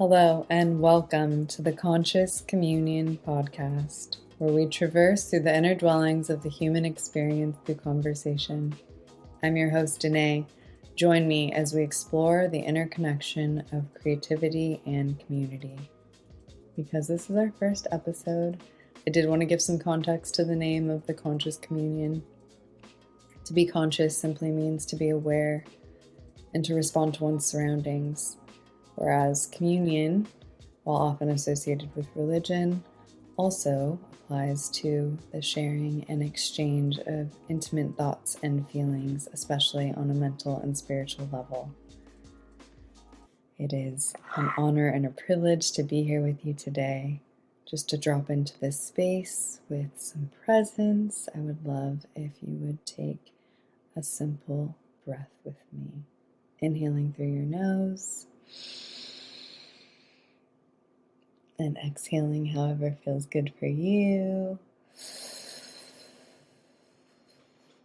Hello, and welcome to the Conscious Communion podcast, where we traverse through the inner dwellings of the human experience through conversation. I'm your host, Danae. Join me as we explore the interconnection of creativity and community. Because this is our first episode, I did want to give some context to the name of the Conscious Communion. To be conscious simply means to be aware and to respond to one's surroundings. Whereas communion, while often associated with religion, also applies to the sharing and exchange of intimate thoughts and feelings, especially on a mental and spiritual level. It is an honor and a privilege to be here with you today. Just to drop into this space with some presence, I would love if you would take a simple breath with me. Inhaling through your nose and exhaling however feels good for you.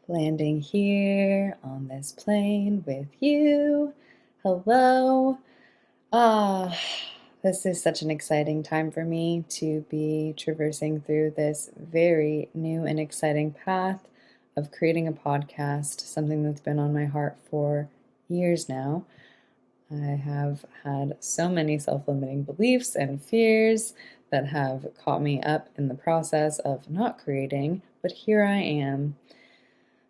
Landing here on this plane with you. Hello. This is such an exciting time for me to be traversing through this very new and exciting path of creating a podcast, something that's been on my heart for years now. I have had so many self-limiting beliefs and fears that have caught me up in the process of not creating, but here I am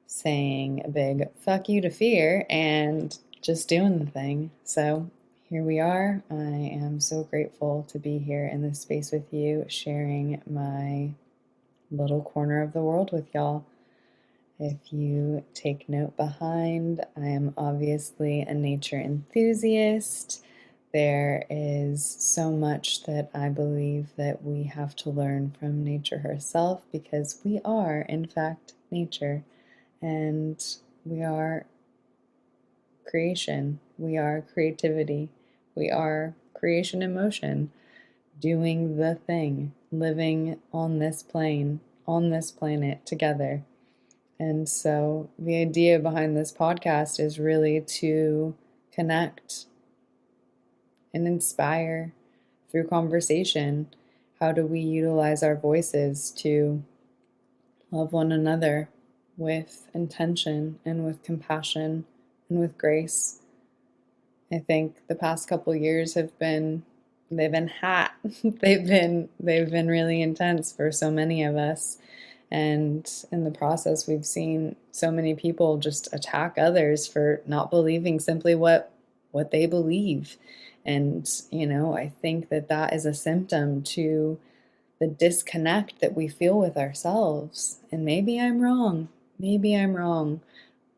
saying a big fuck you to fear and just doing the thing. So here we are. I am so grateful to be here in this space with you, sharing my little corner of the world with y'all. If you take note behind, I am obviously a nature enthusiast. There is so much that I believe that we have to learn from nature herself because we are, in fact, nature. And we are creation. We are creativity. We are creation in motion, doing the thing, living on this plane, on this planet together. And so the idea behind this podcast is really to connect and inspire through conversation. How do we utilize our voices to love one another with intention and with compassion and with grace? I think the past couple years they've been hot. they've been really intense for so many of us. And in the process, we've seen so many people just attack others for not believing simply what they believe. And, I think that is a symptom to the disconnect that we feel with ourselves. And maybe I'm wrong.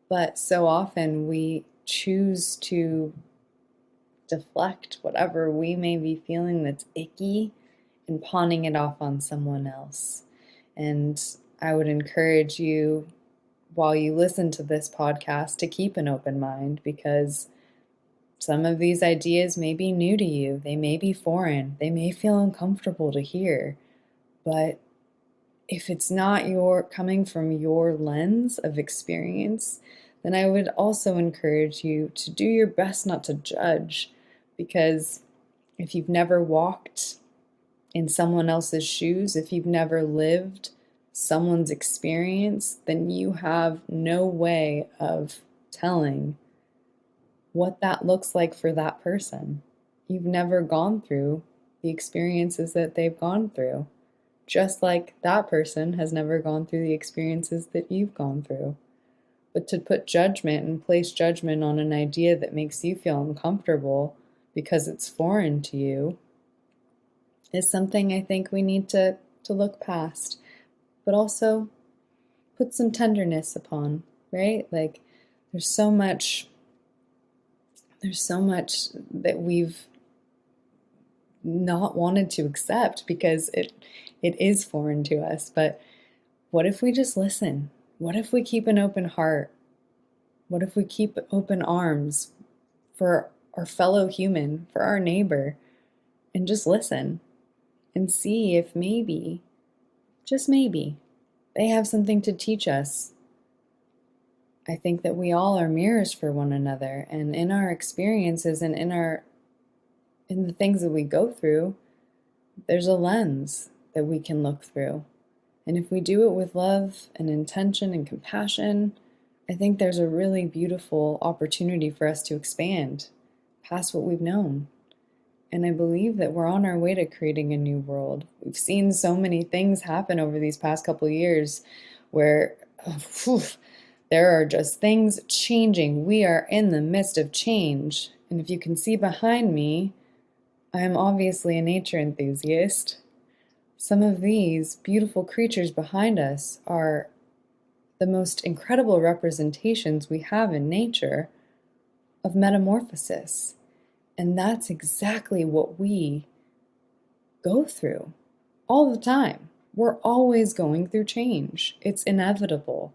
But so often we choose to deflect whatever we may be feeling that's icky and pawning it off on someone else. And I would encourage you, while you listen to this podcast, to keep an open mind, because some of these ideas may be new to you. They may be foreign. They may feel uncomfortable to hear. But if it's not coming from your lens of experience, then I would also encourage you to do your best not to judge, because if you've never walked in someone else's shoes, if you've never lived someone's experience, then you have no way of telling what that looks like for that person. You've never gone through the experiences that they've gone through, just like that person has never gone through the experiences that you've gone through. But to put judgment and place judgment on an idea that makes you feel uncomfortable because it's foreign to you is something I think we need to look past, but also put some tenderness upon, right? Like there's so much that we've not wanted to accept because it is foreign to us. But what if we just listen? What if we keep an open heart? What if we keep open arms for our fellow human, for our neighbor, and just listen and see if maybe, just maybe, they have something to teach us. I think that we all are mirrors for one another, and in our experiences and in our in the things that we go through, there's a lens that we can look through. And if we do it with love and intention and compassion, I think there's a really beautiful opportunity for us to expand past what we've known. And I believe that we're on our way to creating a new world. We've seen so many things happen over these past couple of years where there are just things changing. We are in the midst of change. And if you can see behind me, I am obviously a nature enthusiast. Some of these beautiful creatures behind us are the most incredible representations we have in nature of metamorphosis. And that's exactly what we go through all the time. We're always going through change. It's inevitable.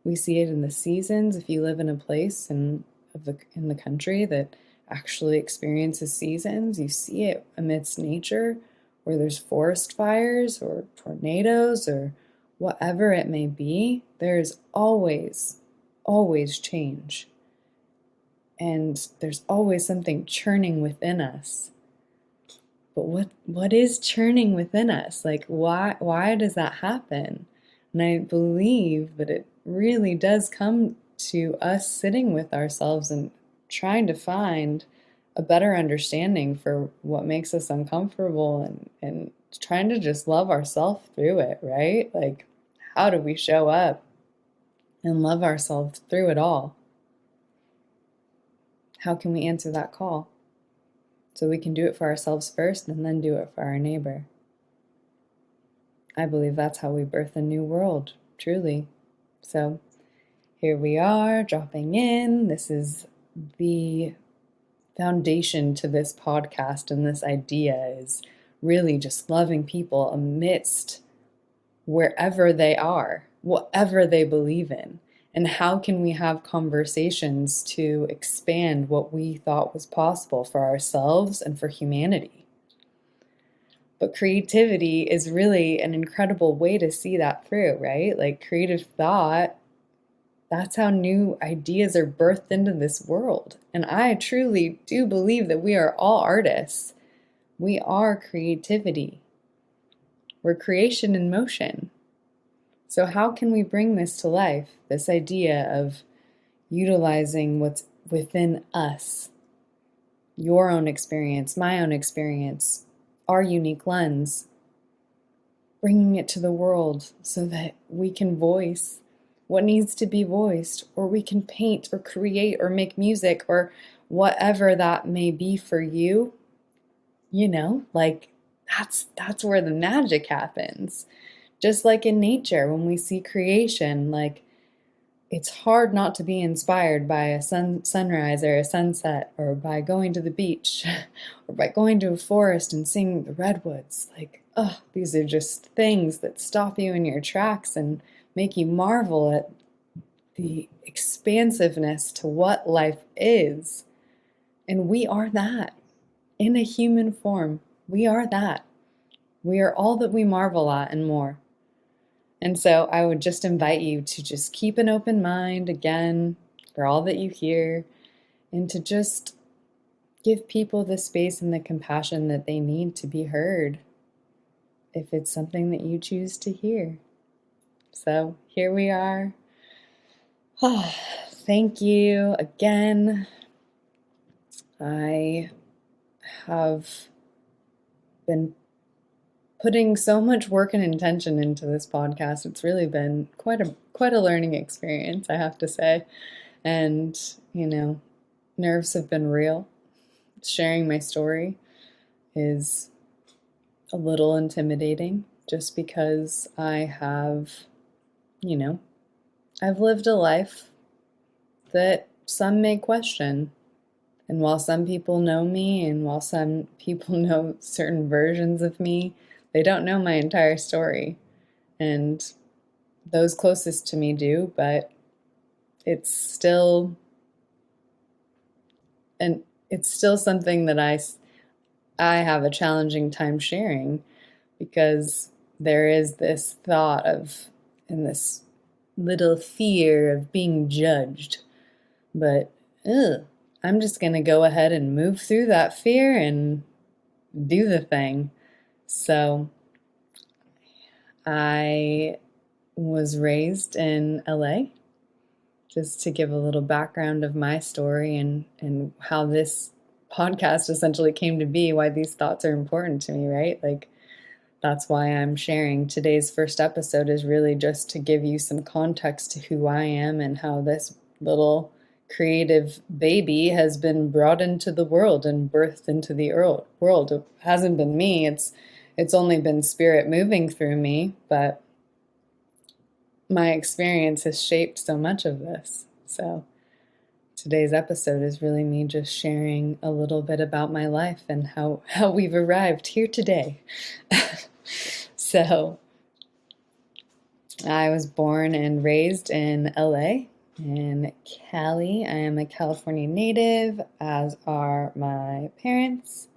We see it in the seasons. If you live in a place in the country that actually experiences seasons, you see it amidst nature, where there's forest fires or tornadoes or whatever it may be. There's always change. And there's always something churning within us. But what is churning within us? Like, why does that happen? And I believe that it really does come to us sitting with ourselves and trying to find a better understanding for what makes us uncomfortable, and trying to just love ourselves through it, right? Like, how do we show up and love ourselves through it all? How can we answer that call? So we can do it for ourselves first and then do it for our neighbor. I believe that's how we birth a new world, truly. So here we are, dropping in. This is the foundation to this podcast, and this idea is really just loving people amidst wherever they are, whatever they believe in. And how can we have conversations to expand what we thought was possible for ourselves and for humanity? But creativity is really an incredible way to see that through, right? Like, creative thought, that's how new ideas are birthed into this world. And I truly do believe that we are all artists. We are creativity. We're creation in motion. So how can we bring this to life? This idea of utilizing what's within us, your own experience, my own experience, our unique lens, bringing it to the world so that we can voice what needs to be voiced, or we can paint or create or make music or whatever that may be for you. You know, like, that's where the magic happens. Just like in nature, when we see creation, like, it's hard not to be inspired by a sunrise or a sunset, or by going to the beach, or by going to a forest and seeing the redwoods. Like, these are just things that stop you in your tracks and make you marvel at the expansiveness to what life is. And we are that. In a human form, we are that. We are all that we marvel at and more. And so I would just invite you to just keep an open mind, again, for all that you hear, and to just give people the space and the compassion that they need to be heard, if it's something that you choose to hear. So here we are. Thank you again. I have been putting so much work and intention into this podcast. It's really been quite a learning experience, I have to say. And, nerves have been real. Sharing my story is a little intimidating, just because I have, I've lived a life that some may question. And while some people know me, and while some people know certain versions of me, they don't know my entire story. And those closest to me do, but it's still something that I have a challenging time sharing, because there is this thought of, and this little fear of being judged. But I'm just going to go ahead and move through that fear and do the thing. So I was raised in LA, just to give a little background of my story and how this podcast essentially came to be, why these thoughts are important to me, right? Like, that's why I'm sharing. Today's first episode is really just to give you some context to who I am and how this little creative baby has been brought into the world and birthed into the world. It hasn't been me. It's only been spirit moving through me, but my experience has shaped so much of this. So today's episode is really me just sharing a little bit about my life and how we've arrived here today. So I was born and raised in LA, in Cali. I am a California native, as are my parents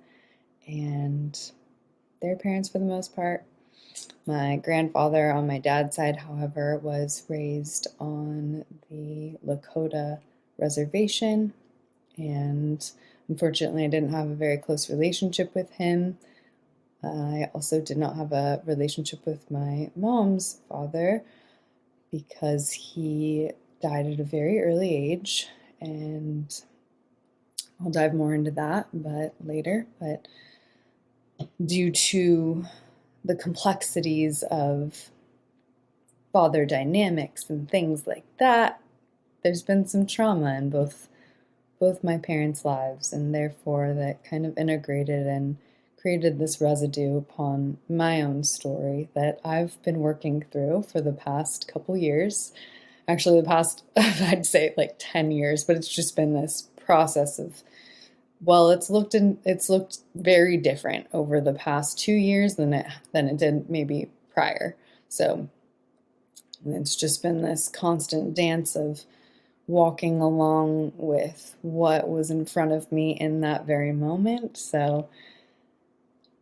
and their parents for the most part. My grandfather on my dad's side, however, was raised on the Lakota reservation, and unfortunately I didn't have a very close relationship with him. I also did not have a relationship with my mom's father because he died at a very early age, and I'll dive more into that later. But due to the complexities of father dynamics and things like that, there's been some trauma in both my parents' lives, and therefore that kind of integrated and created this residue upon my own story that I've been working through for the past couple years. Actually, the past, I'd say like 10 years, but it's just been this process of, well, it's looked very different over the past 2 years than it did maybe prior. So it's just been this constant dance of walking along with what was in front of me in that very moment. So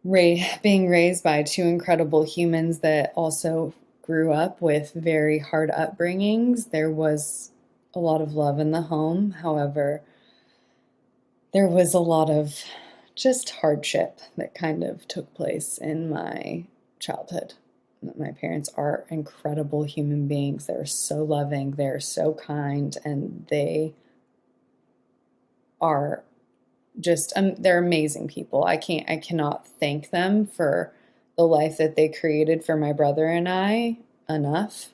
being raised by two incredible humans that also grew up with very hard upbringings, there was a lot of love in the home. However, there was a lot of just hardship that kind of took place in my childhood. My parents are incredible human beings. They're so loving, they're so kind, and they are just they're amazing people. I cannot thank them for the life that they created for my brother and I enough,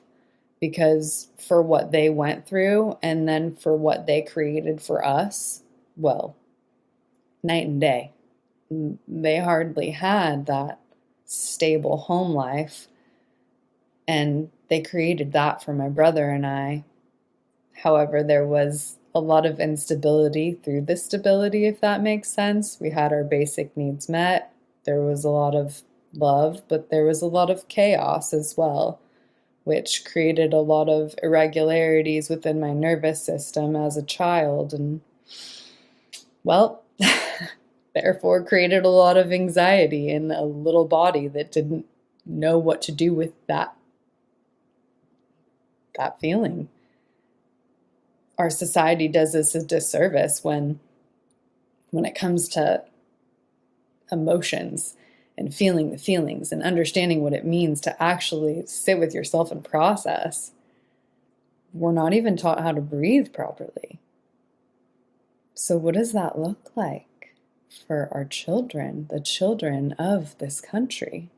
because for what they went through and then for what they created for us, well, night and day. They hardly had that stable home life, and they created that for my brother and I. However, there was a lot of instability through the stability, if that makes sense. We had our basic needs met. There was a lot of love, but there was a lot of chaos as well, which created a lot of irregularities within my nervous system as a child, and, well, therefore created a lot of anxiety in a little body that didn't know what to do with that feeling. Our society does us a disservice when it comes to emotions and feeling the feelings and understanding what it means to actually sit with yourself and process. We're not even taught how to breathe properly. So what does that look like for our children, the children of this country?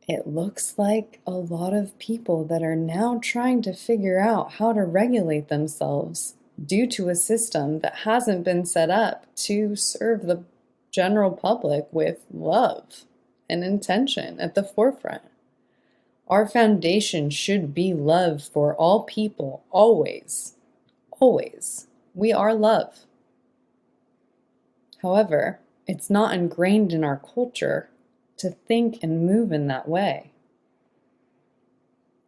It looks like a lot of people that are now trying to figure out how to regulate themselves due to a system that hasn't been set up to serve the general public with love and intention at the forefront. Our foundation should be love for all people, always. Always. We are love. However, it's not ingrained in our culture to think and move in that way.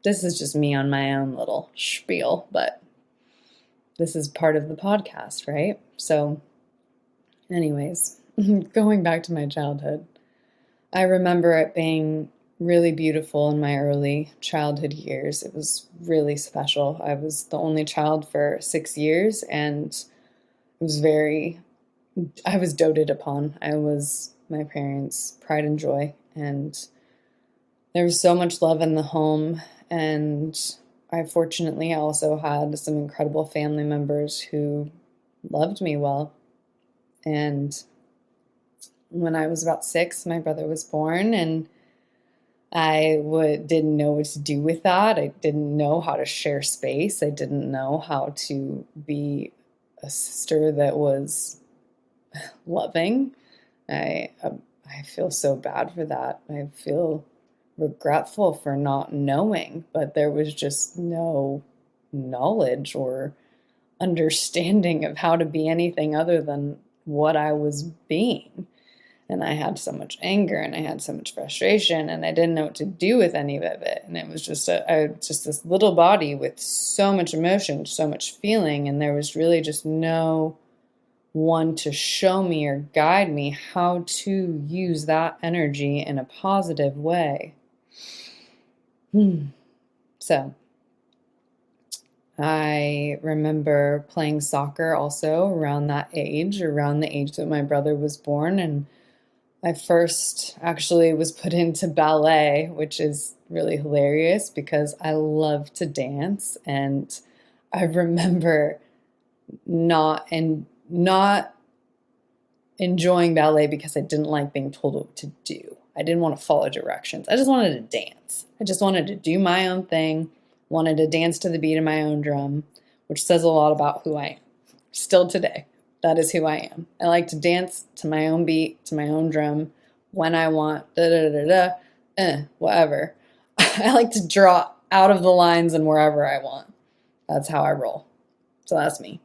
This is just me on my own little spiel, but this is part of the podcast, right? So, anyways, going back to my childhood, I remember it being really beautiful in my early childhood years. It was really special. I was the only child for 6 years, and it was very I was doted upon. I was my parents' pride and joy, and there was so much love in the home. And I fortunately also had some incredible family members who loved me well. And when I was about 6, my brother was born, and didn't know what to do with that. I didn't know how to share space. I didn't know how to be a sister that was loving. I feel so bad for that. I feel regretful for not knowing, but there was just no knowledge or understanding of how to be anything other than what I was being. And I had so much anger and I had so much frustration and I didn't know what to do with any of it. And it was just just this little body with so much emotion, so much feeling, and there was really just no one to show me or guide me how to use that energy in a positive way. So I remember playing soccer also around the age that my brother was born. And I first actually was put into ballet, which is really hilarious because I love to dance. And I remember not enjoying ballet because I didn't like being told what to do. I didn't want to follow directions. I just wanted to dance. I just wanted to do my own thing, wanted to dance to the beat of my own drum, which says a lot about who I am. Still today, that is who I am. I like to dance to my own beat, to my own drum, when I want, whatever. I like to draw out of the lines and wherever I want. That's how I roll. So that's me.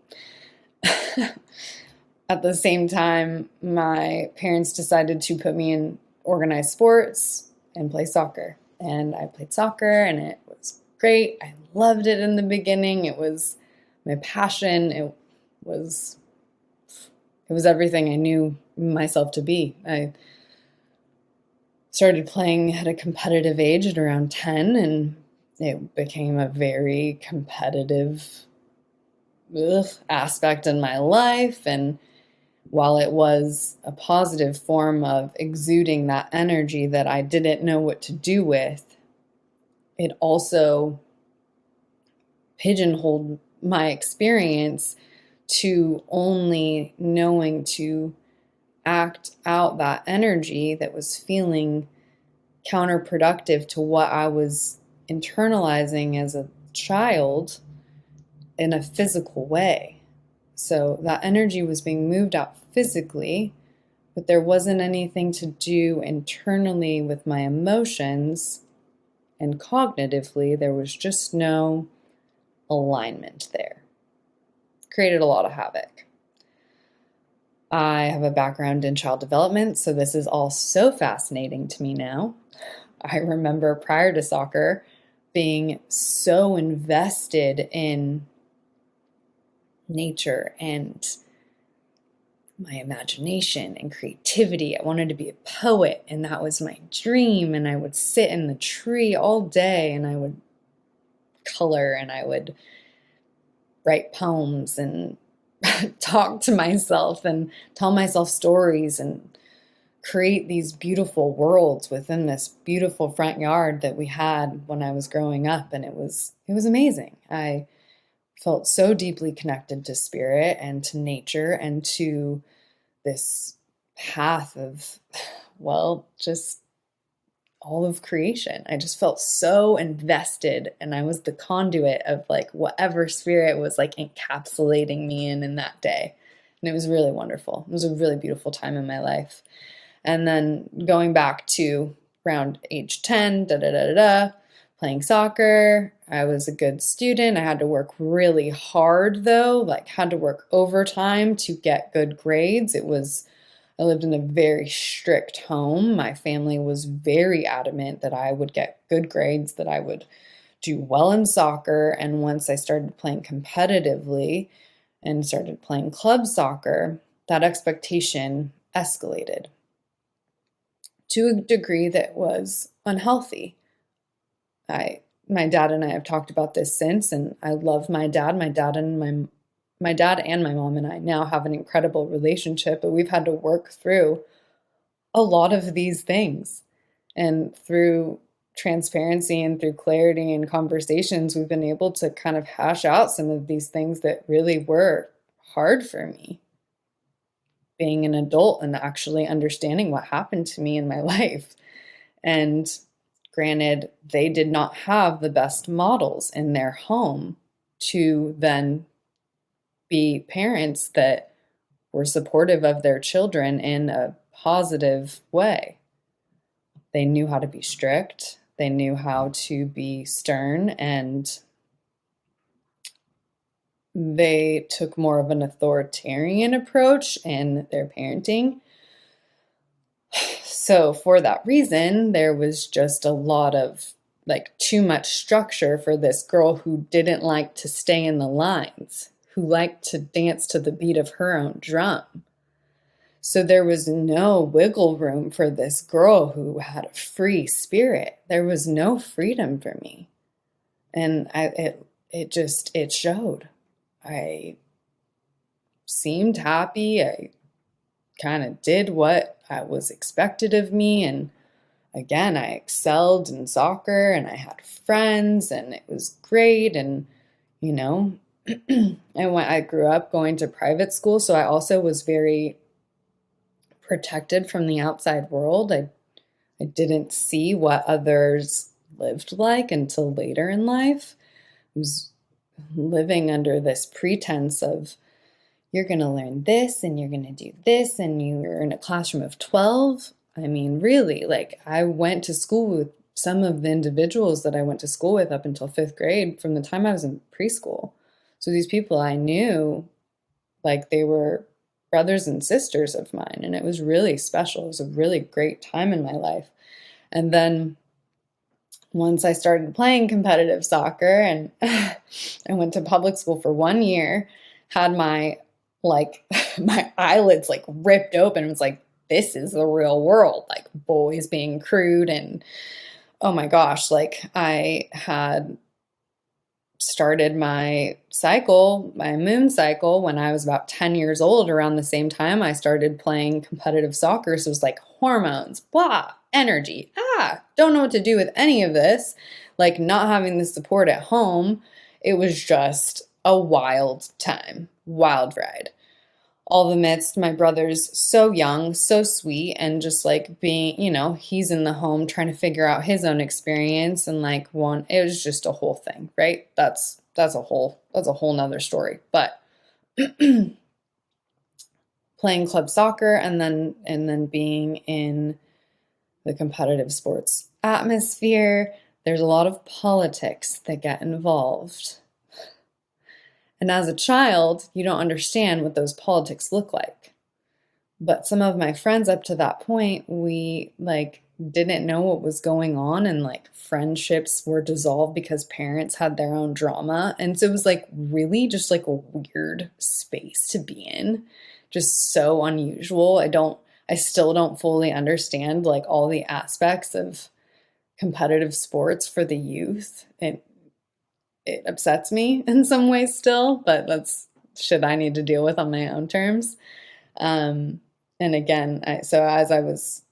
At the same time, my parents decided to put me in organized sports and play soccer. And I played soccer and it was great. I loved it in the beginning. It was my passion. It was everything I knew myself to be. I started playing at a competitive age at around 10, and it became a very competitive aspect in my life. And while it was a positive form of exuding that energy that I didn't know what to do with, it also pigeonholed my experience to only knowing to act out that energy that was feeling counterproductive to what I was internalizing as a child in a physical way. So that energy was being moved out physically, but there wasn't anything to do internally with my emotions, and cognitively, there was just no alignment there. Created a lot of havoc. I have a background in child development, so this is all so fascinating to me now. I remember prior to soccer being so invested in nature and my imagination and creativity. I wanted to be a poet, and that was my dream. And I would sit in the tree all day and I would color and I would write poems and talk to myself and tell myself stories and create these beautiful worlds within this beautiful front yard that we had when I was growing up. And it was amazing. I felt so deeply connected to spirit and to nature and to this path of, well, just all of creation. I just felt so invested, and I was the conduit of like whatever spirit was like encapsulating me in that day. And it was really wonderful. It was a really beautiful time in my life. And then going back to around age 10, playing soccer. I was a good student. I had to work really hard though, like had to work overtime to get good grades. I lived in a very strict home. My family was very adamant that I would get good grades, that I would do well in soccer. And once I started playing competitively and started playing club soccer, that expectation escalated to a degree that was unhealthy. My dad and I have talked about this since, and I love my dad. My dad and my dad and my mom and I now have an incredible relationship, but we've had to work through a lot of these things. And through transparency and through clarity and conversations, we've been able to kind of hash out some of these things that really were hard for me, being an adult and actually understanding what happened to me in my life. And granted, they did not have the best models in their home to then be parents that were supportive of their children in a positive way. They knew how to be strict, they knew how to be stern, and they took more of an authoritarian approach in their parenting. So for that reason, there was just a lot of too much structure for this girl who didn't like to stay in the lines, who liked to dance to the beat of her own drum. So there was no wiggle room for this girl who had a free spirit. There was no freedom for me. And it showed. I seemed happy. I kind of did what was expected of me. And again, I excelled in soccer and I had friends and it was great. And, and when I grew up going to private school, so I also was very protected from the outside world. I didn't see what others lived like until later in life. I was living under this pretense of, you're going to learn this and you're going to do this and you're in a classroom of 12. I mean, really, I went to school with some of the individuals that I went to school with up until 5th grade from the time I was in preschool. So these people I knew, they were brothers and sisters of mine, and it was really special. It was a really great time in my life. And then once I started playing competitive soccer and I went to public school for 1 year, had my my eyelids ripped open. It was this is the real world, boys being crude. And oh my gosh, I had started my cycle, my moon cycle, when I was about 10 years old. Around the same time I started playing competitive soccer. So it was hormones, blah, energy, don't know what to do with any of this, not having the support at home. It was just a wild time, wild ride. All amidst my brother's so young, so sweet, and just being, he's in the home trying to figure out his own experience, and it was just a whole thing, right? That's a whole nother story. But playing club soccer and then being in the competitive sports atmosphere, there's a lot of politics that get involved. And as a child, you don't understand what those politics look like. But some of my friends up to that point, we didn't know what was going on, and friendships were dissolved because parents had their own drama. And so it was really just a weird space to be in. Just so unusual. I still don't fully understand all the aspects of competitive sports for the youth. It upsets me in some ways still, but that's shit I need to deal with on my own terms. And again, so as I was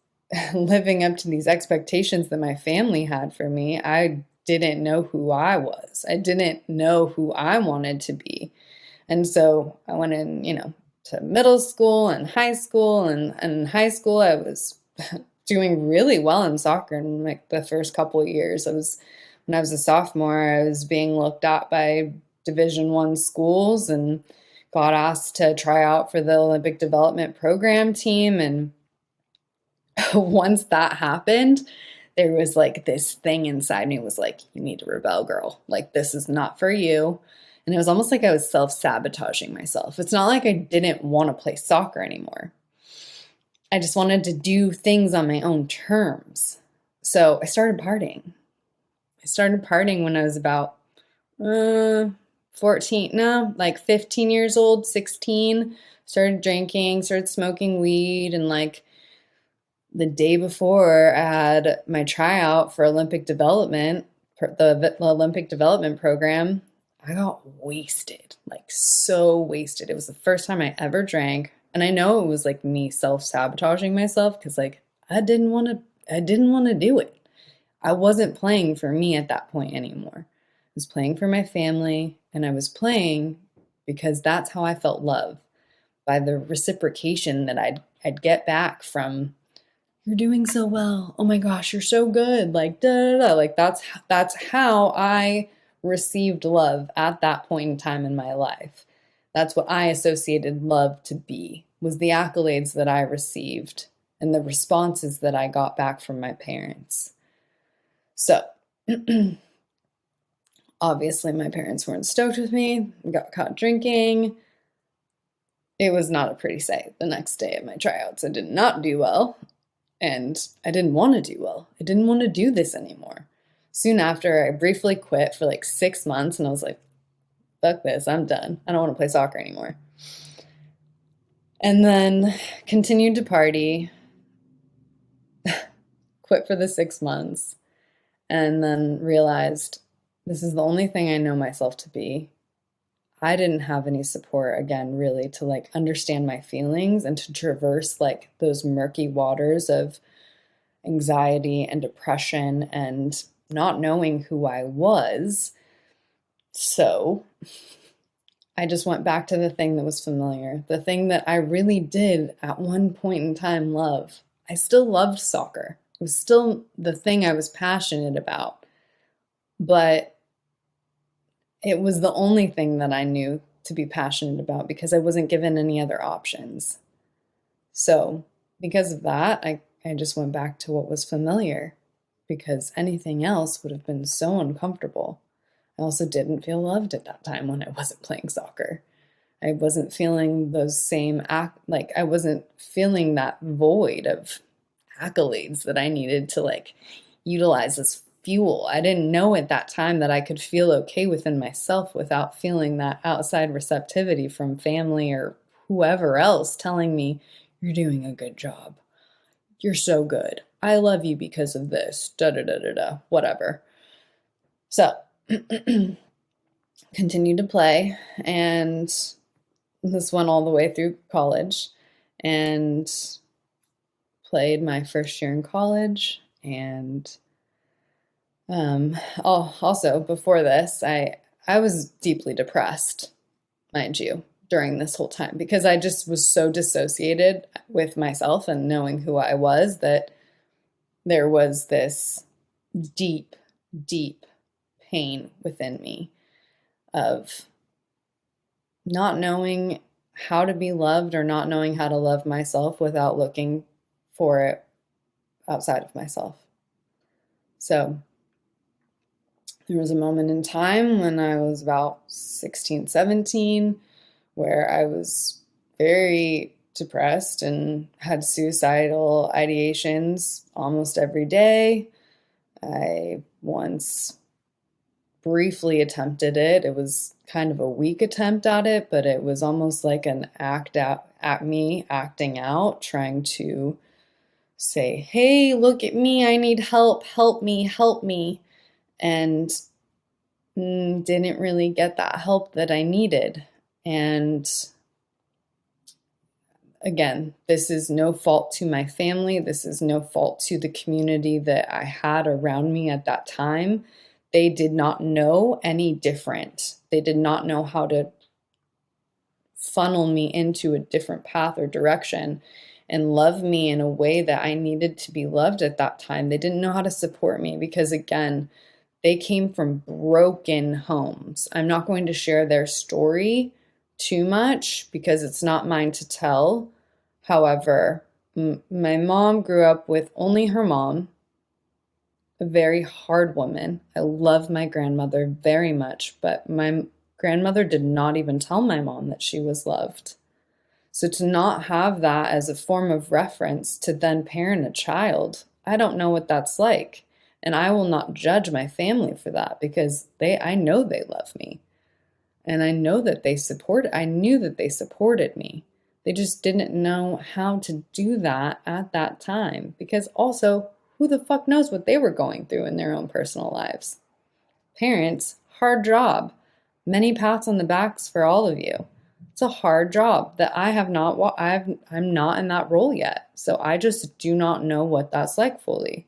living up to these expectations that my family had for me, I didn't know who I was. I didn't know who I wanted to be. And so I went in, to middle school and high school. And in high school, I was doing really well in soccer in the first couple of years. When I was a sophomore, I was being looked at by Division I schools and got asked to try out for the Olympic development program team. And once that happened, there was this thing inside me was you need to rebel, girl. This is not for you. And it was almost I was self-sabotaging myself. It's not I didn't want to play soccer anymore. I just wanted to do things on my own terms. So I started partying. I started partying when I was about 15 years old, 16. Started drinking, started smoking weed, and the day before I had my tryout for Olympic development, the Olympic development program, I got wasted, like so wasted. It was the first time I ever drank. And I know it was like me self-sabotaging myself because like I didn't want to do it. I wasn't playing for me at that point anymore. I was playing for my family, and I was playing because that's how I felt love, by the reciprocation that I'd get back from, you're doing so well. Oh my gosh, you're so good. Like da da da. Like that's how I received love at that point in time in my life. That's what I associated love to be, was the accolades that I received and the responses that I got back from my parents. So, obviously my parents weren't stoked with me. I got caught drinking. It was not a pretty sight the next day at my tryouts. I did not do well. And I didn't want to do well. I didn't want to do this anymore. Soon after, I briefly quit for like 6 months, and I was like, fuck this, I'm done. I don't want to play soccer anymore. And then continued to party, quit for the 6 months, and then realized this is the only thing I know myself to be. I didn't have any support, again, really, to like understand my feelings and to traverse like those murky waters of anxiety and depression and not knowing who I was. So I just went back to the thing that was familiar, the thing that I really did at one point in time love. I still loved soccer. It was still the thing I was passionate about, but it was the only thing that I knew to be passionate about because I wasn't given any other options. So because of that, I just went back to what was familiar, because anything else would have been so uncomfortable. I also didn't feel loved at that time when I wasn't playing soccer. I wasn't feeling those same like I wasn't feeling that void of accolades that I needed to like utilize as fuel. I didn't know at that time that I could feel okay within myself without feeling that outside receptivity from family or whoever else telling me, you're doing a good job. You're so good. I love you because of this. Da da da da da. Whatever. So, continued to play, and this went all the way through college, and played my first year in college. And also before this, I was deeply depressed, mind you, during this whole time, because I just was so dissociated with myself and knowing who I was that there was this deep, deep pain within me of not knowing how to be loved or not knowing how to love myself without looking for it outside of myself. So there was a moment in time when I was about 16, 17, where I was very depressed and had suicidal ideations almost every day. I once briefly attempted it. It was kind of a weak attempt at it, but it was almost like an act out at me acting out, trying to say, hey, look at me, I need help, help me, help me. And didn't really get that help that I needed. And again, this is no fault to my family. This is no fault to the community that I had around me at that time. They did not know any different. They did not know how to funnel me into a different path or direction and love me in a way that I needed to be loved at that time. They didn't know how to support me because, again, they came from broken homes. I'm not going to share their story too much because it's not mine to tell. However, my mom grew up with only her mom, a very hard woman. I love my grandmother very much, but my grandmother did not even tell my mom that she was loved. So to not have that as a form of reference to then parent a child, I don't know what that's like. And I will not judge my family for that because I know they love me. And I know that I knew that they supported me. They just didn't know how to do that at that time, because also, who the fuck knows what they were going through in their own personal lives? Parents, hard job. Many pats on the backs for all of you. It's a hard job that I'm not in that role yet. So I just do not know what that's like fully.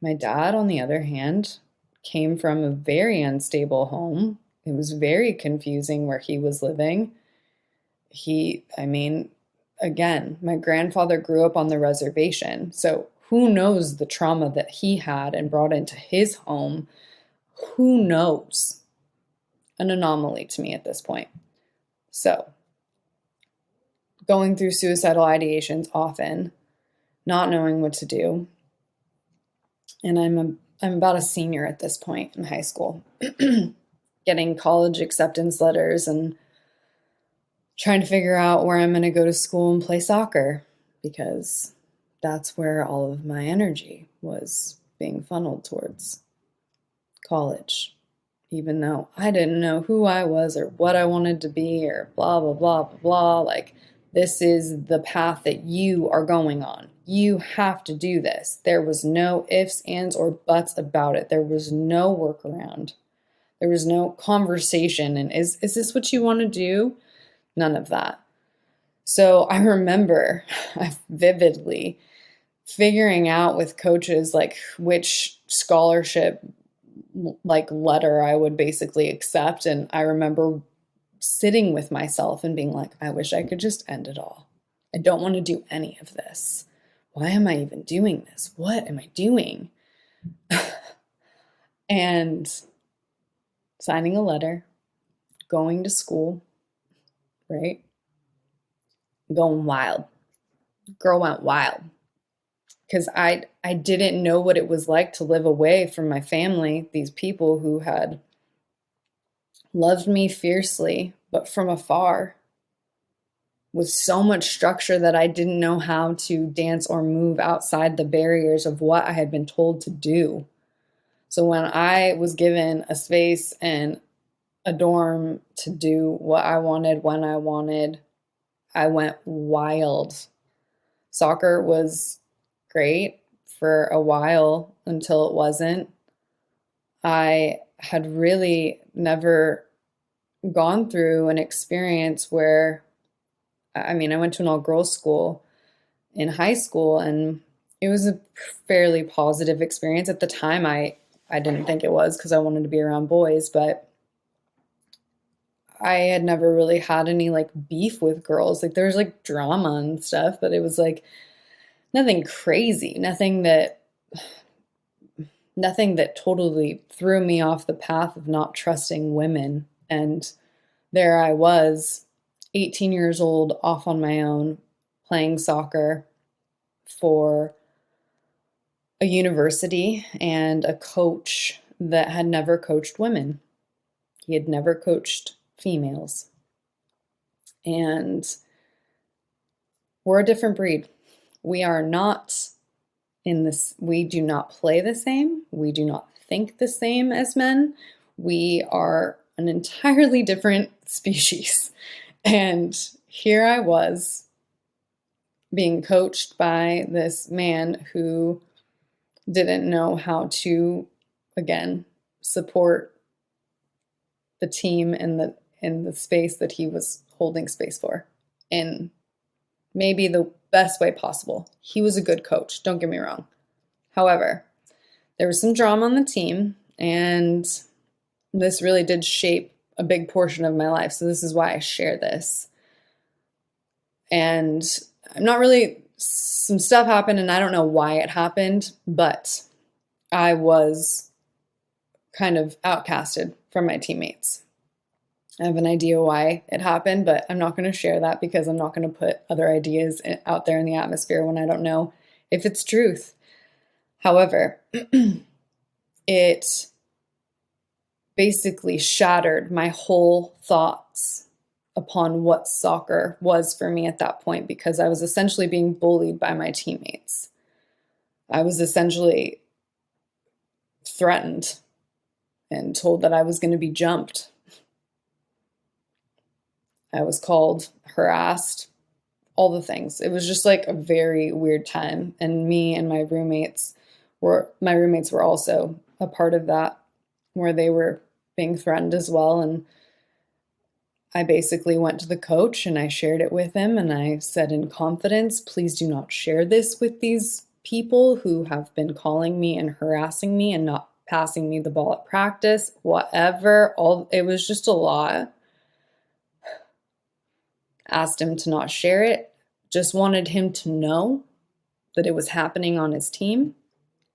My dad, on the other hand, came from a very unstable home. It was very confusing where he was living. I mean, again, my grandfather grew up on the reservation. So who knows the trauma that he had and brought into his home? Who knows? An anomaly to me at this point. So, going through suicidal ideations often, not knowing what to do. And I'm about a senior at this point in high school, getting college acceptance letters and trying to figure out where I'm going to go to school and play soccer, because that's where all of my energy was being funneled towards, college. Even though I didn't know who I was or what I wanted to be or blah, blah, blah, blah, blah. Like, this is the path that you are going on. You have to do this. There was no ifs, ands, or buts about it. There was no workaround. There was no conversation. And is this what you want to do? None of that. So I remember vividly figuring out with coaches like which scholarship like letter I would basically accept. And I remember sitting with myself and being like, I wish I could just end it all. I don't want to do any of this. Why am I even doing this? What am I doing? And signing a letter, going to school, right? Going wild. Girl went wild. Because I didn't know what it was like to live away from my family, these people who had loved me fiercely, but from afar, with so much structure that I didn't know how to dance or move outside the barriers of what I had been told to do. So when I was given a space and a dorm to do what I wanted, when I wanted, I went wild. Soccer was great for a while until it wasn't. I had really never gone through an experience where, I mean, I went to an all-girls school in high school, and it was a fairly positive experience. At the time, I didn't think it was because I wanted to be around boys, but I had never really had any like beef with girls. Like there was like drama and stuff, but it was like nothing crazy, nothing that totally threw me off the path of not trusting women. And there I was, 18 years old, off on my own, playing soccer for a university and a coach that had never coached women. He had never coached females. And we're a different breed. We are not in this, we do not play the same. We do not think the same as men. We are an entirely different species. And here I was being coached by this man who didn't know how to, again, support the team in the space that he was holding space for in maybe the best way possible. He was a good coach, don't get me wrong. However, there was some drama on the team, and this really did shape a big portion of my life. So this is why I share this. And I'm not really, some stuff happened and I don't know why it happened, but I was kind of outcasted from my teammates. I have an idea why it happened, but I'm not going to share that because I'm not going to put other ideas out there in the atmosphere when I don't know if it's truth. However, it basically shattered my whole thoughts upon what soccer was for me at that point, because I was essentially being bullied by my teammates. I was essentially threatened and told that I was going to be jumped. I was called, harassed, all the things. It was just like a very weird time. And me and my roommates were also a part of that, where they were being threatened as well. And I basically went to the coach and I shared it with him. And I said in confidence, please do not share this with these people who have been calling me and harassing me and not passing me the ball at practice, whatever. It was just a lot. Asked him to not share it. Just wanted him to know that it was happening on his team.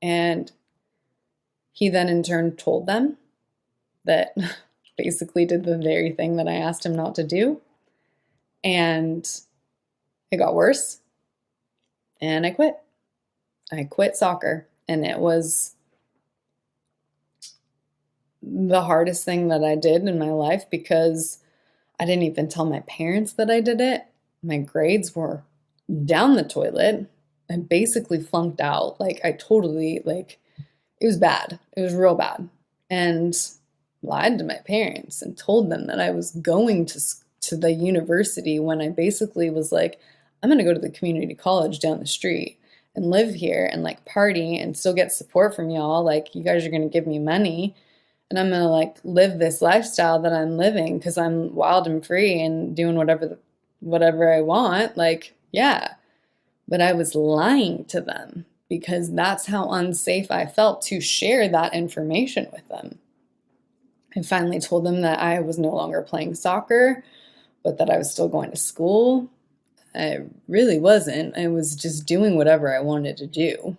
And he then in turn told them that basically did the very thing that I asked him not to do. And it got worse. And I quit. I quit soccer. And it was the hardest thing that I did in my life because I didn't even tell my parents that I did it. My grades were down the toilet. I basically flunked out. Like I totally, like, it was bad. It was real bad. And lied to my parents and told them that I was going to the university when I basically was like, I'm going to go to the community college down the street and live here and like party and still get support from y'all. Like you guys are going to give me money and I'm going to like live this lifestyle that I'm living because I'm wild and free and doing whatever I want. Like, yeah. But I was lying to them because that's how unsafe I felt to share that information with them. I finally told them that I was no longer playing soccer, but that I was still going to school. I really wasn't. I was just doing whatever I wanted to do.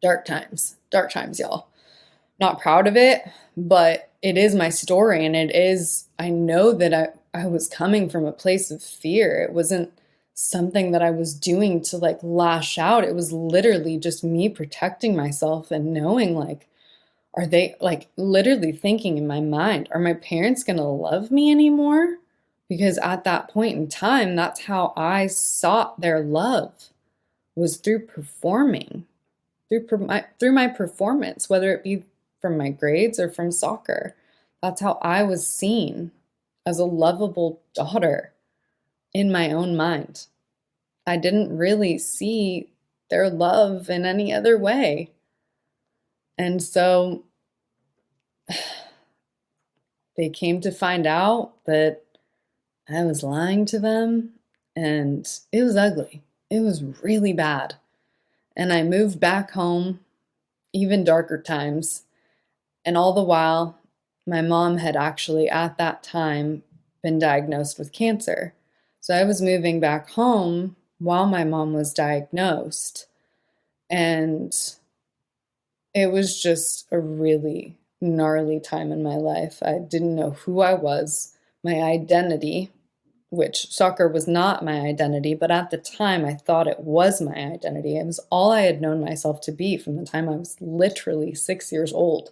Dark times, y'all. Not proud of it, but it is my story. And I know that I was coming from a place of fear. It wasn't something that I was doing to like lash out. It was literally just me protecting myself and knowing like, are they like literally thinking in my mind, are my parents going to love me anymore? Because at that point in time, that's how I sought their love, was through performing, through my performance, whether it be from my grades or from soccer. That's how I was seen as a lovable daughter in my own mind. I didn't really see their love in any other way. And so they came to find out that I was lying to them, and it was ugly. It was really bad. And I moved back home, even darker times. And all the while, my mom had actually at that time been diagnosed with cancer. So I was moving back home while my mom was diagnosed. And it was just a really gnarly time in my life. I didn't know who I was, my identity, which soccer was not my identity, but at the time I thought it was my identity. It was all I had known myself to be from the time I was literally 6 years old.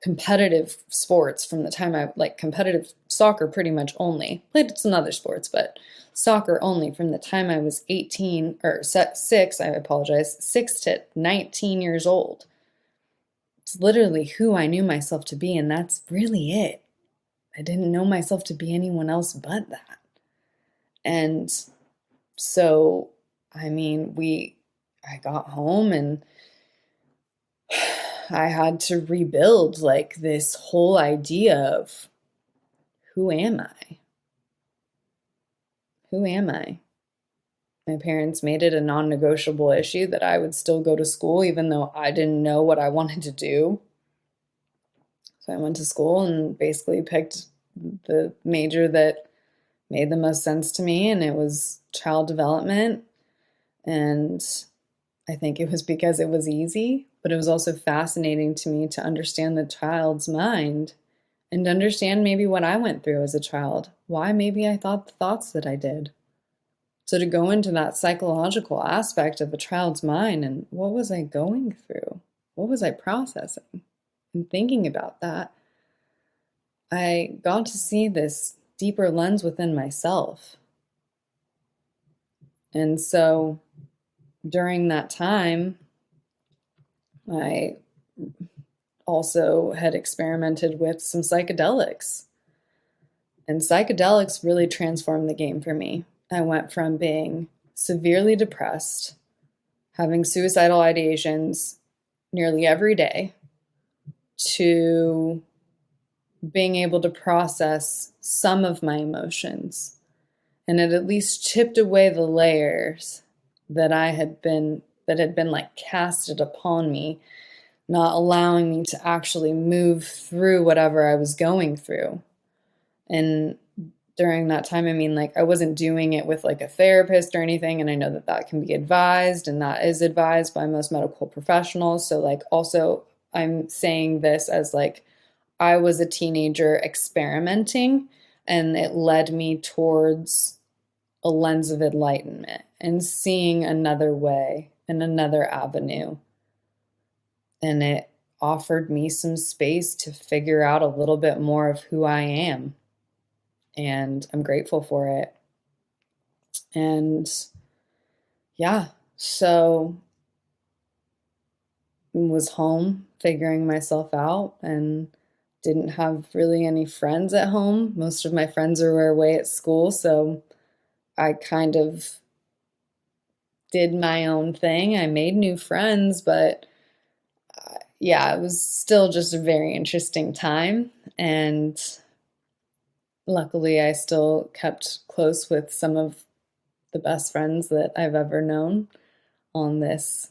Competitive sports from the time competitive soccer pretty much only. Played some other sports, but soccer only from the time I was 18 or 6, I apologize, 6 to 19 years old. It's literally who I knew myself to be, and that's really it. I didn't know myself to be anyone else but that. And so, I mean, I got home and I had to rebuild like this whole idea of who am I? Who am I? My parents made it a non-negotiable issue that I would still go to school even though I didn't know what I wanted to do. So I went to school and basically picked the major that made the most sense to me, and it was child development. And I think it was because it was easy, but it was also fascinating to me to understand the child's mind and understand maybe what I went through as a child, why maybe I thought the thoughts that I did. So to go into that psychological aspect of a child's mind and what was I going through? What was I processing? And thinking about that, I got to see this deeper lens within myself. And so during that time, I also had experimented with some psychedelics. And psychedelics really transformed the game for me. I went from being severely depressed, having suicidal ideations nearly every day, to being able to process some of my emotions. And it at least chipped away the layers that had been like casted upon me, not allowing me to actually move through whatever I was going through. And during that time, I mean, like, I wasn't doing it with like a therapist or anything. And I know that that can be advised, and that is advised by most medical professionals. So, like, also, I'm saying this as like, I was a teenager experimenting, and it led me towards a lens of enlightenment and seeing another way and another avenue. And it offered me some space to figure out a little bit more of who I am. And I'm grateful for it. And yeah, so was home figuring myself out and didn't have really any friends at home. Most of my friends were away at school, so I kind of did my own thing. I made new friends, but yeah, it was still just a very interesting time. And luckily, I still kept close with some of the best friends that I've ever known on this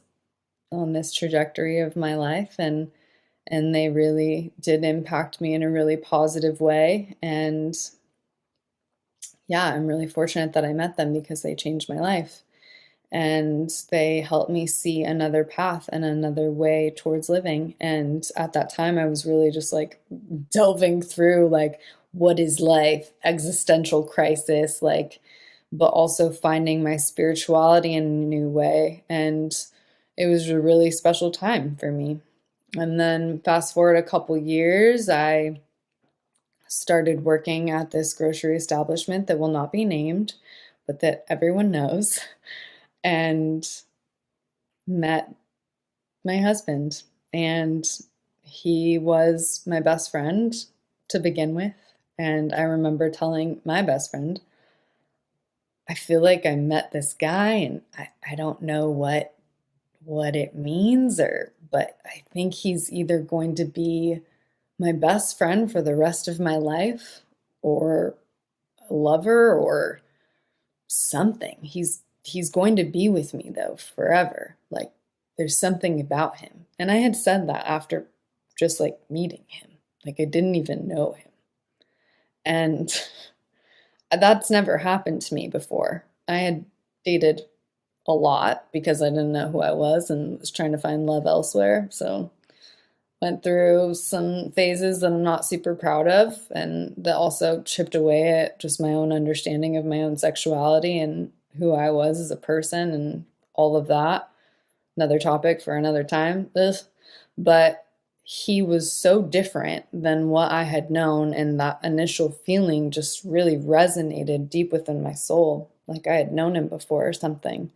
trajectory of my life, and they really did impact me in a really positive way. And yeah, I'm really fortunate that I met them because they changed my life. And they helped me see another path and another way towards living. And at that time, I was really just like delving through, like, what is life, existential crisis, like, but also finding my spirituality in a new way. And it was a really special time for me. And then fast forward a couple years, I started working at this grocery establishment that will not be named, but that everyone knows. And met my husband, and he was my best friend to begin with. And I remember telling my best friend, I feel like I met this guy, and I don't know what it means, or but I think he's either going to be my best friend for the rest of my life, or a lover, or something. He's going to be with me though forever. Like, there's something about him. And I had said that after just like meeting him. Like, I didn't even know him. And that's never happened to me before. I had dated a lot because I didn't know who I was and was trying to find love elsewhere. So went through some phases that I'm not super proud of, and that also chipped away at just my own understanding of my own sexuality and who I was as a person and all of that. Another topic for another time. Ugh. But he was so different than what I had known, and that initial feeling just really resonated deep within my soul, like I had known him before or something.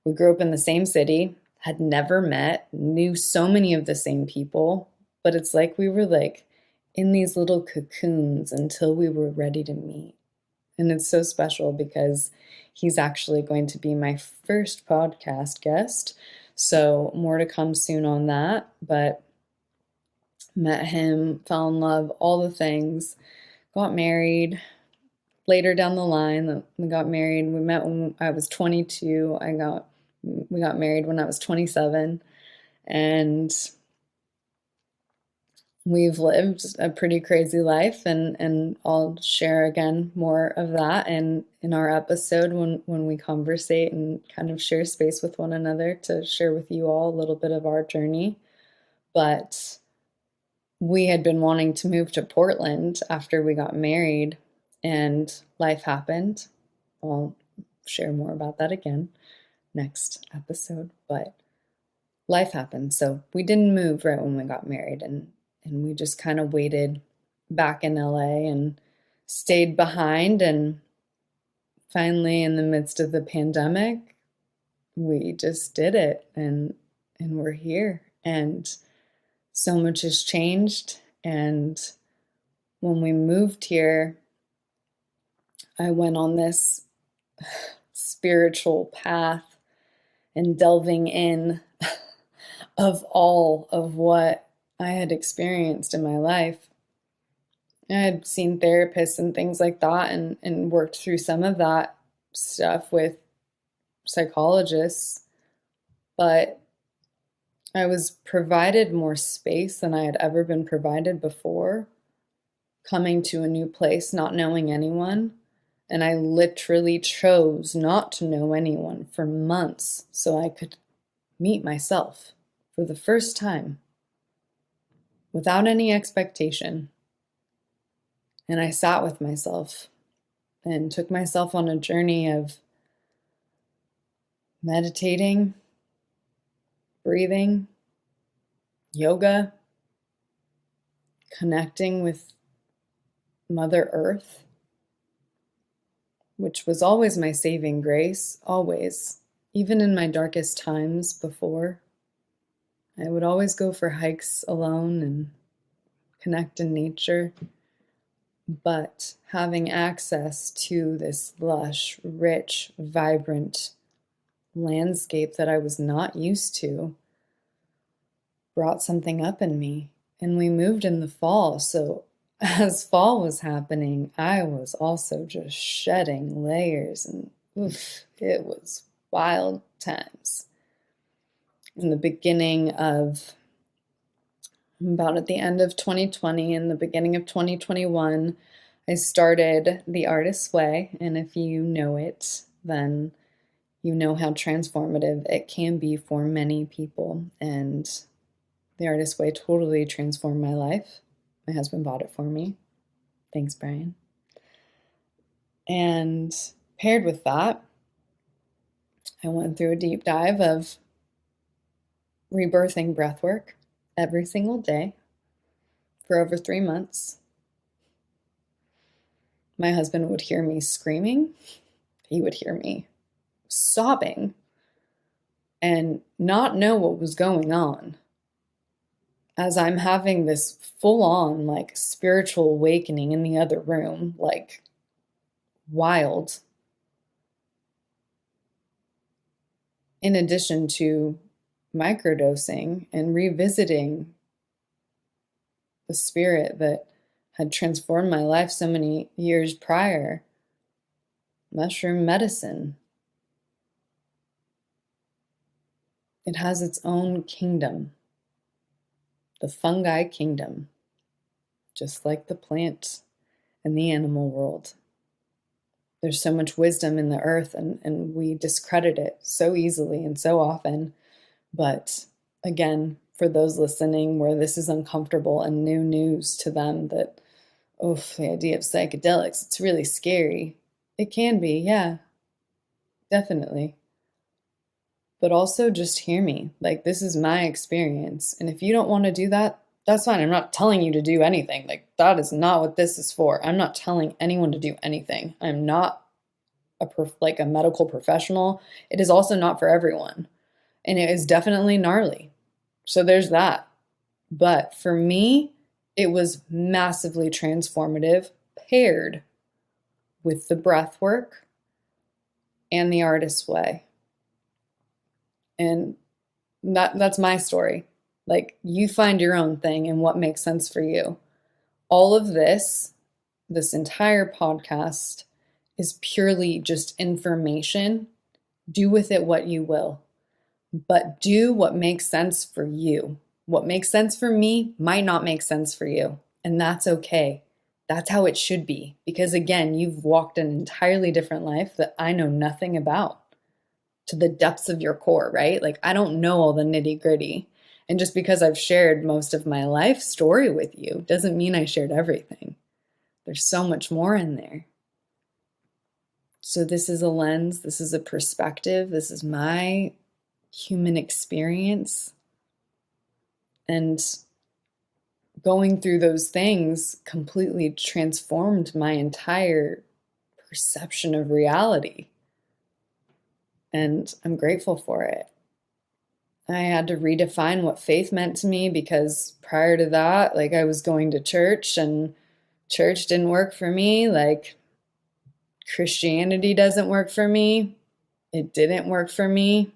We grew up in the same city, had never met, knew so many of the same people, but it's like we were like in these little cocoons until we were ready to meet. And it's so special because he's actually going to be my first podcast guest. So more to come soon on that. But met him, fell in love, all the things, got married. Later down the line, we got married. We met when I was 22. We got married when I was 27, and we've lived a pretty crazy life, and I'll share again more of that in our episode when we conversate and kind of share space with one another to share with you all a little bit of our journey. But we had been wanting to move to Portland after we got married, and life happened. I'll share more about that again next episode, but life happened. So we didn't move right when we got married, and we just kind of waited back in LA and stayed behind. And finally, in the midst of the pandemic, we just did it, and we're here. And so much has changed. And when we moved here, I went on this spiritual path and delving in of all of what I had experienced in my life. I had seen therapists and things like that, and worked through some of that stuff with psychologists, but I was provided more space than I had ever been provided before, coming to a new place, not knowing anyone. And I literally chose not to know anyone for months so I could meet myself for the first time without any expectation. And I sat with myself and took myself on a journey of meditating, breathing, yoga, connecting with Mother Earth, which was always my saving grace, always. Even in my darkest times before, I would always go for hikes alone and connect in nature. But having access to this lush, rich, vibrant landscape that I was not used to brought something up in me. And we moved in the fall, so as fall was happening, I was also just shedding layers, and oof, it was wild times. In the beginning of, about at the end of 2020 and the beginning of 2021, I started The Artist's Way, and if you know it, then you know how transformative it can be for many people. And The Artist's Way totally transformed my life. My husband bought it for me. Thanks, Brian. And paired with that, I went through a deep dive of rebirthing breathwork every single day for over 3 months. My husband would hear me screaming. He would hear me sobbing and not know what was going on, as I'm having this full-on like spiritual awakening in the other room, like wild. In addition to microdosing and revisiting the spirit that had transformed my life so many years prior, mushroom medicine. It has its own kingdom, the fungi kingdom, just like the plant and the animal world. There's so much wisdom in the earth, and we discredit it so easily and so often. But again, for those listening where this is uncomfortable and new news to them, that, oh, the idea of psychedelics, it's really scary. It can be, yeah, definitely. But also just hear me. Like, this is my experience. And if you don't want to do that, that's fine. I'm not telling you to do anything. Like, that is not what this is for. I'm not telling anyone to do anything. I'm not a medical professional. It is also not for everyone. And it is definitely gnarly. So there's that. But for me, it was massively transformative, paired with the breath work and the artist's way. And that's my story. Like, you find your own thing and what makes sense for you. All of this entire podcast is purely just information. Do with it what you will, but do what makes sense for you. What makes sense for me might not make sense for you, and that's okay. That's how it should be, because again, you've walked an entirely different life that I know nothing about, to the depths of your core, right? Like, I don't know all the nitty gritty. And just because I've shared most of my life story with you doesn't mean I shared everything. There's so much more in there. So this is a lens, this is a perspective, this is my human experience. And going through those things completely transformed my entire perception of reality. And I'm grateful for it. I had to redefine what faith meant to me, because prior to that, like, I was going to church and church didn't work for me. Like, Christianity doesn't work for me. It didn't work for me.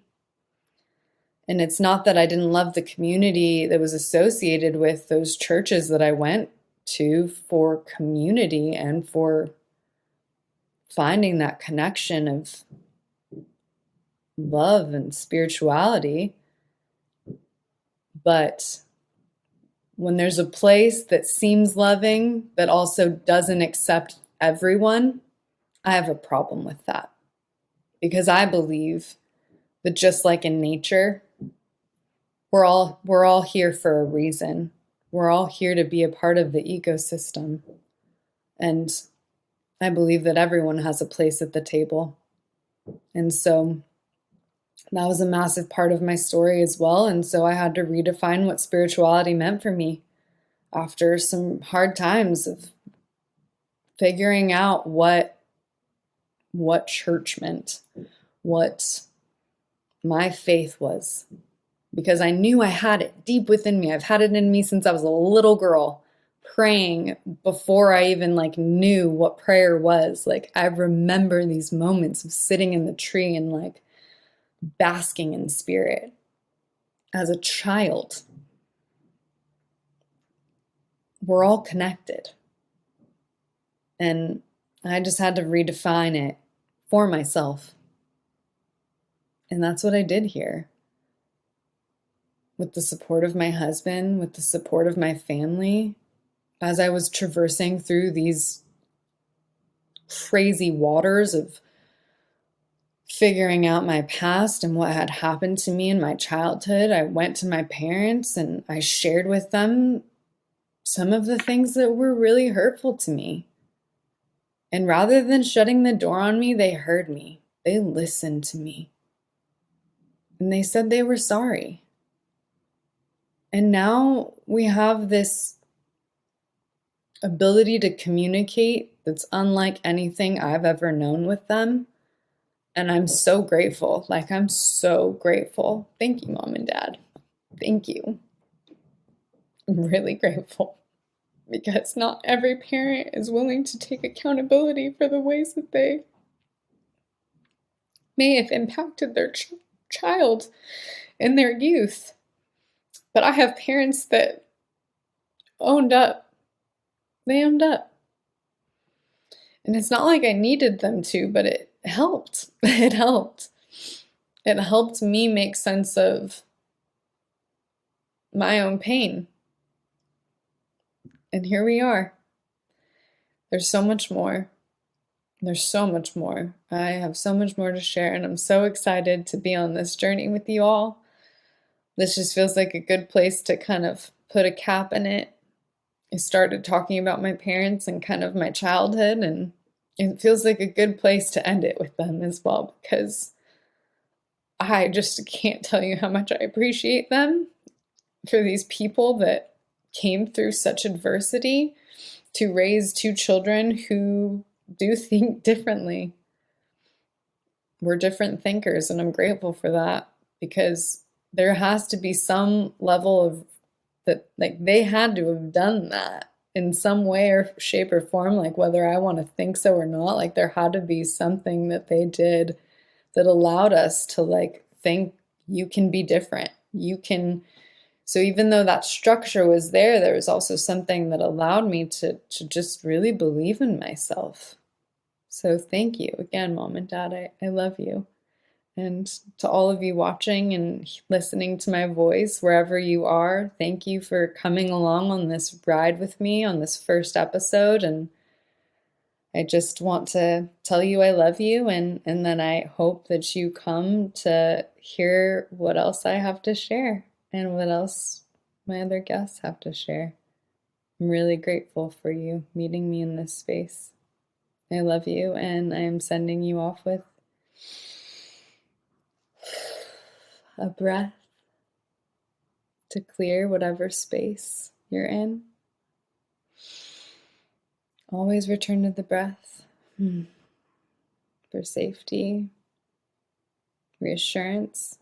And it's not that I didn't love the community that was associated with those churches that I went to for community and for finding that connection of love and spirituality. But when there's a place that seems loving but also doesn't accept everyone, I have a problem with that. Because I believe that just like in nature, we're all here for a reason. We're all here to be a part of the ecosystem. And I believe that everyone has a place at the table. And so that was a massive part of my story as well. And so I had to redefine what spirituality meant for me after some hard times of figuring out what church meant, what my faith was. Because I knew I had it deep within me. I've had it in me since I was a little girl, praying before I even knew what prayer was. I remember these moments of sitting in the tree and basking in spirit as a child. We're all connected. And I just had to redefine it for myself. And that's what I did here. With the support of my husband, with the support of my family, as I was traversing through these crazy waters of figuring out my past and what had happened to me in my childhood, I went to my parents and I shared with them some of the things that were really hurtful to me. And rather than shutting the door on me, they heard me. They listened to me. And they said they were sorry. And now we have this ability to communicate that's unlike anything I've ever known with them. And I'm so grateful. I'm so grateful. Thank you, Mom and Dad. Thank you. I'm really grateful. Because not every parent is willing to take accountability for the ways that they may have impacted their child in their youth. But I have parents that owned up. They owned up. And it's not like I needed them to, but it helped. It helped. It helped me make sense of my own pain. And here we are. There's so much more. There's so much more. I have so much more to share, and I'm so excited to be on this journey with you all. This just feels like a good place to kind of put a cap in it. I started talking about my parents and kind of my childhood, and it feels like a good place to end it with them as well, because I just can't tell you how much I appreciate them for these people that came through such adversity to raise two children who do think differently. We're different thinkers, and I'm grateful for that, because there has to be some level of that, they had to have done that in some way or shape or form, whether I want to think so or not, there had to be something that they did that allowed us to think you can be different. You can. So even though that structure was there was also something that allowed me to just really believe in myself. So thank you again, Mom and Dad. I love you. And to all of you watching and listening to my voice, wherever you are, thank you for coming along on this ride with me on this first episode. And I just want to tell you I love you, and then I hope that you come to hear what else I have to share and what else my other guests have to share. I'm really grateful for you meeting me in this space. I love you, and I am sending you off with a breath to clear whatever space you're in. Always return to the breath for safety, reassurance,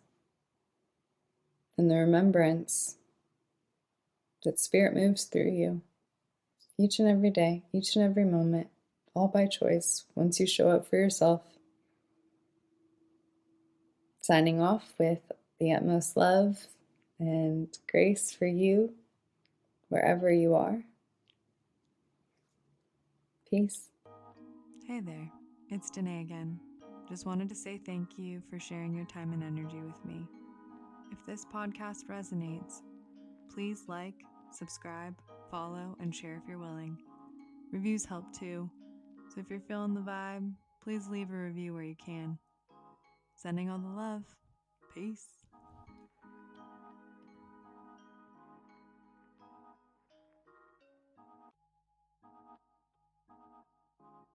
and the remembrance that spirit moves through you each and every day, each and every moment, all by choice, once you show up for yourself. Signing off with the utmost love and grace for you, wherever you are. Peace. Hey there, it's Danae again. Just wanted to say thank you for sharing your time and energy with me. If this podcast resonates, please like, subscribe, follow, and share if you're willing. Reviews help too, so if you're feeling the vibe, please leave a review where you can. Sending all the love. Peace.